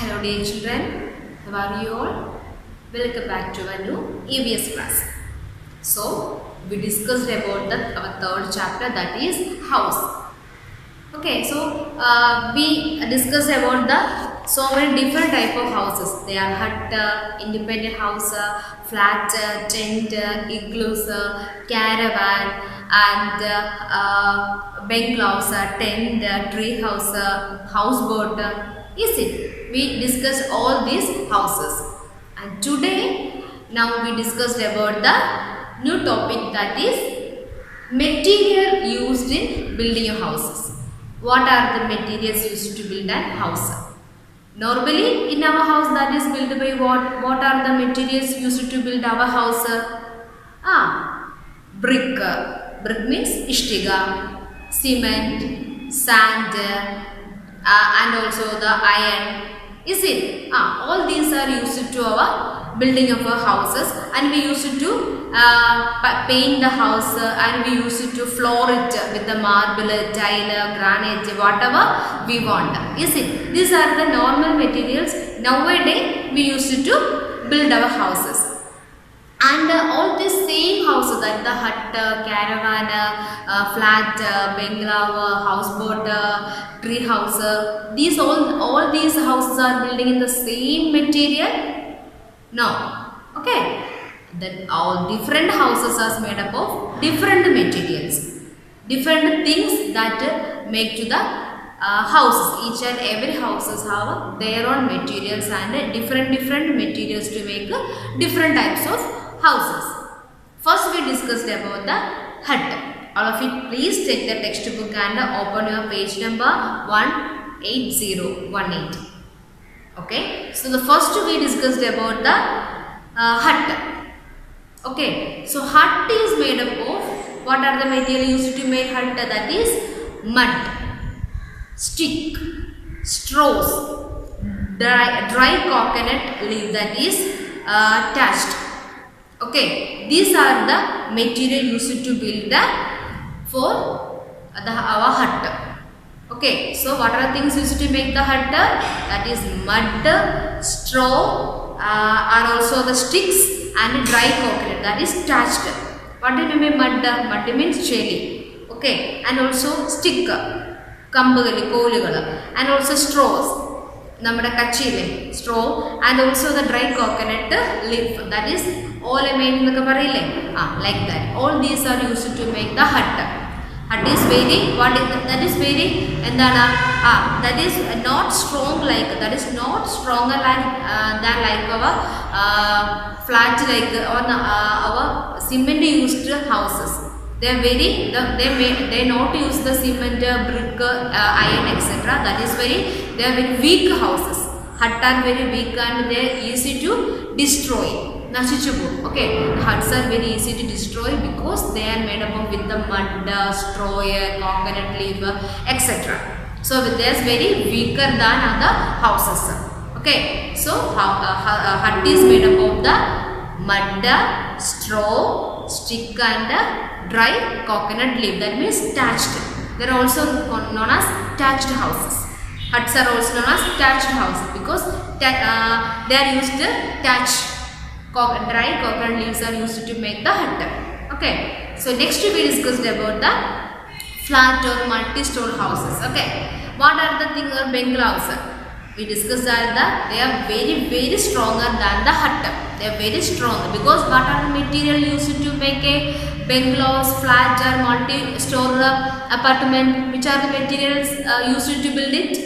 Hello dear children, how are you all? Welcome back to our new EVS class. So, we discussed about our third chapter, that is house. Okay, so we discussed about the so many different type of houses. They are hut, independent house, flat, tent, igloos, caravan, and bungalows, tent, tree house, houseboat. Is it? We discussed all these houses, and today now we discussed about the new topic, that is material used in building your houses. What are the materials used to build an house? Normally in our house, that is built by what? What are the materials used to build our house? Brick. Brick means ishtiga, cement, sand, and also the iron. Is it? All these are used to our building of our houses, and we used to paint the house, and we used to floor it with the marble, tile, granite, whatever we want. Is it? These are the normal materials nowadays we used to build our houses. And all these same houses, like the hut, caravan, flat, bungalow, houseboat, tree house, these all these houses are building in the same material? No. Okay. Then all different houses are made up of different materials, different things that make to the houses. Each and every houses have their own materials and different materials to make different types of houses. First we discussed about the hut. All of you please take the textbook and open your page number 18018. Okay. So the first we discussed about the hut. Okay, so hut is made up of, what are the material used to make hut? That is mud, stick, straws, dry coconut leaf, that is thatched. Okay, these are the material used to build for our hut. Okay, so what are things used to make the hut? That is mud, straw, and also the sticks, and dry coconut, that is thatched. What do you mean mud? Mud means jelly. Okay, and also stick, kambugali, koolugal, and also straws, nammada kachile, straw, and also the dry coconut leaf, that is olemain ennu parayille, like that. All these are used to make the hut. Hut is very, that is very, that is not strong, like, that is not stronger than like our flat, like on our cement used houses. They are very, they not use the cement, brick, iron, etc. That is very, they are very weak houses. Hut are very weak and they are easy to destroy. Okay, huts are very easy to destroy because they are made up of with the mud, straw, coconut leaf, etc. So they are very weaker than other houses. Okay, so hut is made up of the mud, straw, stick, and dry coconut leaf. That means thatched. They are also known as thatched houses. Huts are also known as thatched houses because they are used to thatch. Dry coconut leaves are used to make the hut. Okay. So next we discussed about the flat or multi-store houses. Okay. What are the things or bungalows? We discussed that they are very stronger than the hut. They are very strong because what are the material used to make a bungalows, flat or multi-store apartment? Which are the materials used to build it?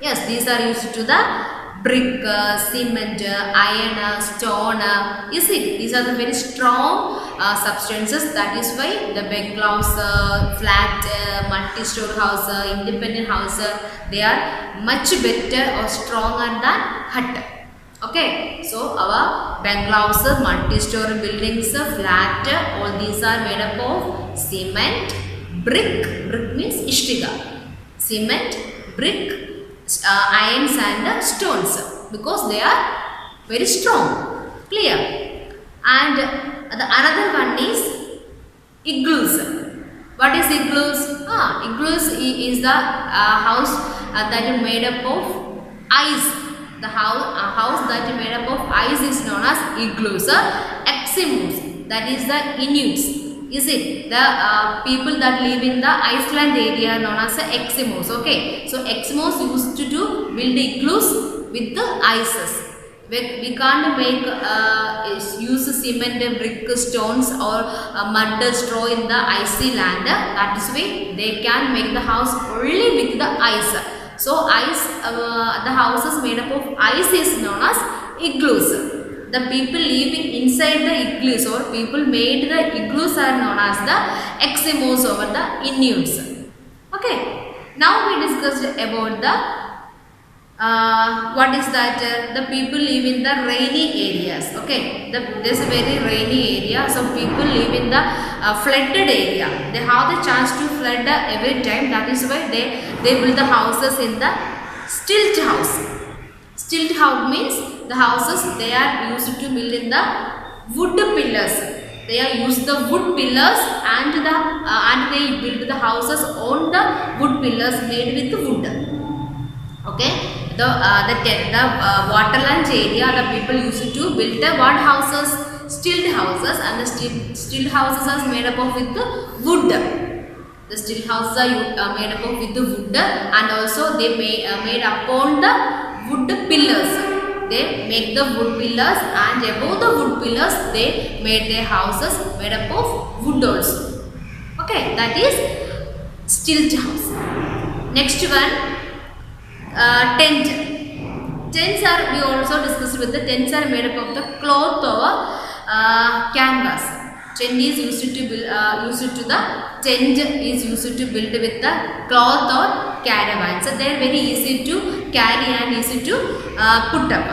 Yes, these are used to the brick, cement, iron, stone. Is it? These are the very strong substances. That is why the bungalows, flat, multi-store house, independent house, they are much better or stronger than hut. Okay, so our bungalows, multi-store buildings, flat, all these are made up of cement, brick. Brick means ishtiga. Cement, brick, irons and stones, because they are very strong. Clear? And the another one is igloos. What is igloos? Igloos is the house that is made up of ice. the house that is made up of ice is known as igloos. Eskimos, that is the Inuits. Is it the people that live in the Iceland area are known as the Eskimos? Okay, so Eskimos used to build igloos with the ices. We can't make use cement, brick, stones or mud, straw in the icy land. That is why they can make the house only with the ice. So ice, the houses made up of ice is known as igloos. The people living inside the igloos or people made the igloos are known as the Eskimos or the Inuits. Okay. Now we discussed about the what is that? The people live in the rainy areas. Okay, this is a very rainy area. So people live in the flooded area. They have the chance to flood every time. That is why they build the houses in the stilt house. Stilt house means the houses they are used to build in the wood pillars. They are used the wood pillars and they build the houses on the wood pillars made with wood. Okay. The waterland area, the people used to build the what houses? Stilt houses, and the stilt houses are made up of with the wood. The stilt houses are made up of with the wood, and also they made upon the wood pillars. They make the wood pillars, and above the wood pillars they made their houses made up of wood also. Okay, that is stilt house. Next one. Tent. Tents are, we also discussed with the tents are made up of the cloth or canvas. Tent is used to build, tent is used to build with the cloth or caravan. So they are very easy to carry and easy to put up.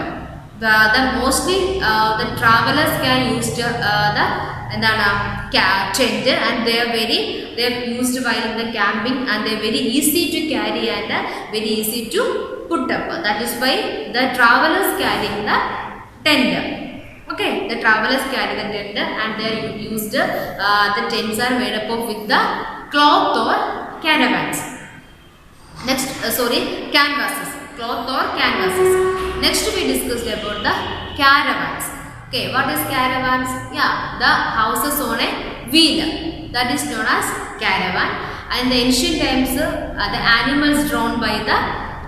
The mostly the travelers can use the tent, and they are used while in the camping, and they are very easy to carry and very easy to put up. That is why the travelers carrying the tent. Okay, the travelers carry the tent and they are used. The tents are made up of with the cloth or caravans. Next, canvases. Cloth or canvases. Next, we discussed about the caravans. Okay, what is caravans? Yeah, the houses on a wheel. That is known as caravan. And in the ancient times, the animals drawn by the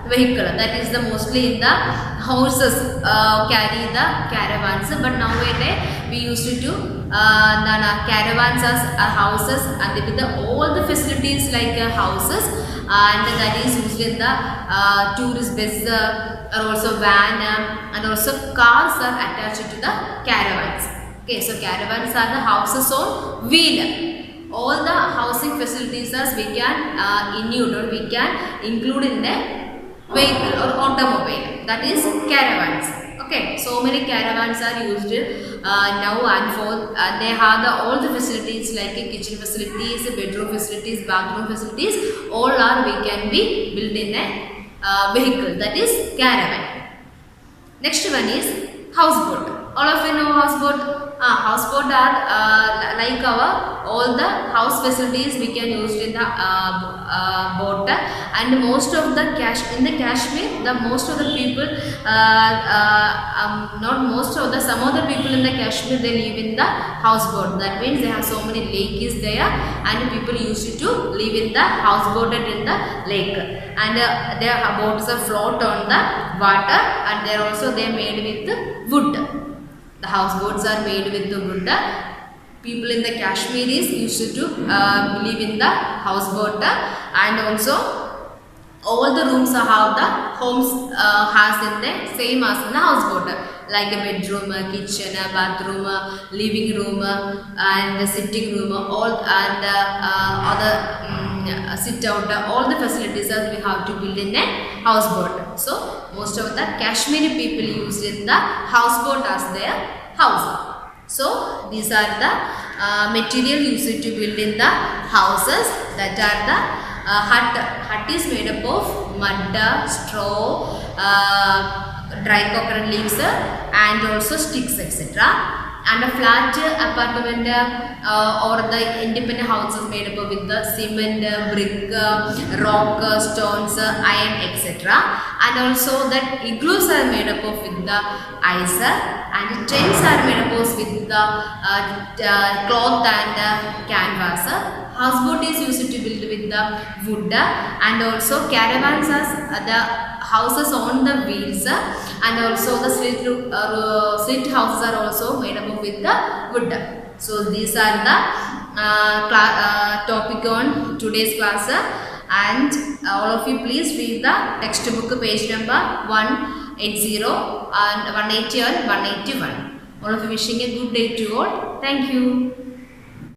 vehicle. That is the mostly in the horses carry the caravans. But nowadays we used to do caravans as houses, and with all the facilities like houses, and that is used in the tourist bus. Or also van and also cars are attached to the caravans. Okay, so caravans are the houses on wheel. All the housing facilities as we can include in a vehicle or automobile. That is caravans. Okay, so many caravans are used now and for they have all the facilities like kitchen facilities, bedroom facilities, bathroom facilities. All we can be built in a vehicle, that is caravan. Next one is houseboat. All of you know houseboat. Houseboat are like all the house facilities we can use in the boat, and most of the in the Kashmir, the most of the people, not most of the, some of the people in the Kashmir, they live in the houseboat. That means they have so many lakes there, and people used to live in the houseboated in the lake, and their boats are float on the water, and they are also made with wood. The houseboats are made with the wood. People in the Kashmiris used to live in the houseboat, and also all the rooms have the homes has in the same as in the houseboat, like a bedroom, kitchen, bathroom, living room, and sitting room, all and other sit out, all the facilities that we have to build in a houseboat. So most of the Kashmiri people used in the houseboat as their house. So these are the material used to build in the houses, that are the hut. Hut is made up of mud, straw, dry coconut leaves, and also sticks, etc. and a flat apartment or the independent houses made up with the cement, brick, rock, stones, iron, etc. And also that igloos are made up of with the ice, and tents are made up of with the cloth and canvas. Houseboat is used to build with the wood, and also caravans are the houses on the wheels, and also the slit houses are also made up with the wood. So these are the topic on today's class, and all of you please read the textbook page number 180 and 180 and 181. All of you wishing a good day to all. Thank you.